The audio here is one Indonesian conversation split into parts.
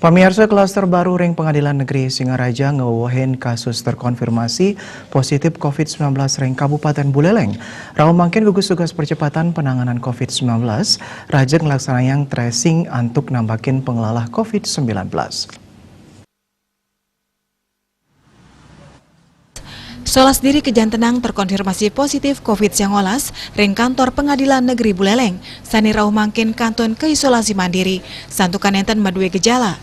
Pemirsa, klaster baru ring Pengadilan Negeri Singaraja ngeuwohin kasus terkonfirmasi positif COVID-19 ring Kabupaten Buleleng. Raum mangkin gugus tugas percepatan penanganan COVID-19, raja ngelaksanayang tracing untuk nambakin pengelola COVID-19. Solas diri kejantenang terkonfirmasi positif COVID-19 ring kantor Pengadilan Negeri Buleleng, sani rauh mangkin kanton ke isolasi mandiri, santukan enten madue gejala.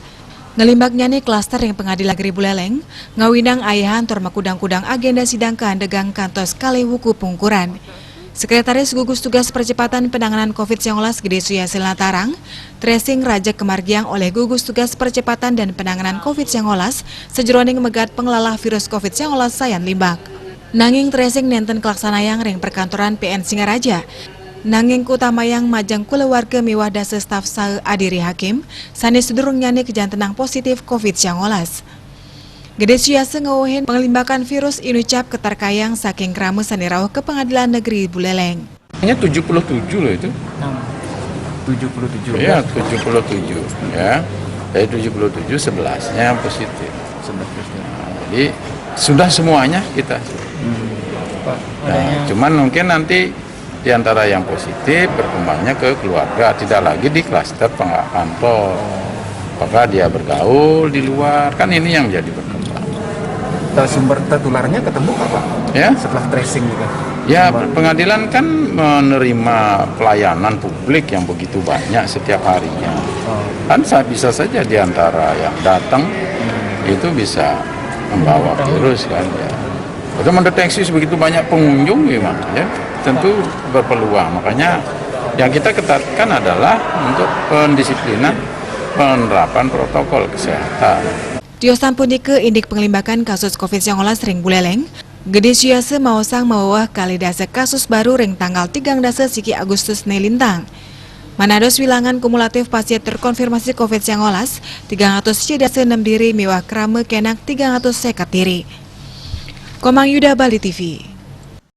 Ngelimbaknya nih klaster ring Pengadilan Negeri Buleleng, ngawinang ayahan tor makudang-kudang agenda sidang kehandegang kantos Kaliwuku Pungkuran. Sekretaris Gugus Tugas Percepatan Penanganan COVID-19 Gede Suyasil Natarang, tracing raja kemargiang oleh Gugus Tugas Percepatan dan Penanganan COVID-19 sejeroning megat pengelola virus COVID-19 sayan limbak. Nanging tracing nenten kelaksanayang ring perkantoran PN Singaraja. Nanging kutamayang majang keluarga miwah dase staf sae adiri hakim, sani sedurungnya nih kejantenang positif COVID-19. Gede Suyase ngeuhin pengelimbakan virus inucap keterkayang saking krame sanirauh ke Pengadilan Negeri Buleleng. Hanya 77 loh itu. 77. Iya, 77 ya. Dari 77 11-nya positif. Nah, jadi sudah semuanya kita. Nah, cuman mungkin nanti di antara yang positif berkembangnya ke keluarga, tidak lagi di klaster kantor. Apakah dia bergaul di luar, kan ini yang jadi berkembang. Sumber tertularnya ketemu apa? Ya? Setelah tracing juga. Ya, pengadilan kan menerima pelayanan publik yang begitu banyak setiap harinya. Kan bisa saja di antara yang datang itu bisa membawa virus kan ya. Untuk mendeteksi sebegitu banyak pengunjung gimana ya, tentu berpeluang. Makanya yang kita ketatkan adalah untuk pendisiplinan penerapan protokol kesehatan. Tiosan punike indik pengelimbakan kasus COVID-19 ring Buleleng, Gede Suyase maosang mawah kali dase kasus baru ring tanggal 3 dase siki Agustus nelintang. Manados wilangan kumulatif pasien terkonfirmasi COVID-19, 300 dase 6 diri miwah krame kenak 300 sekat diri. Komang Yuda, Bali TV.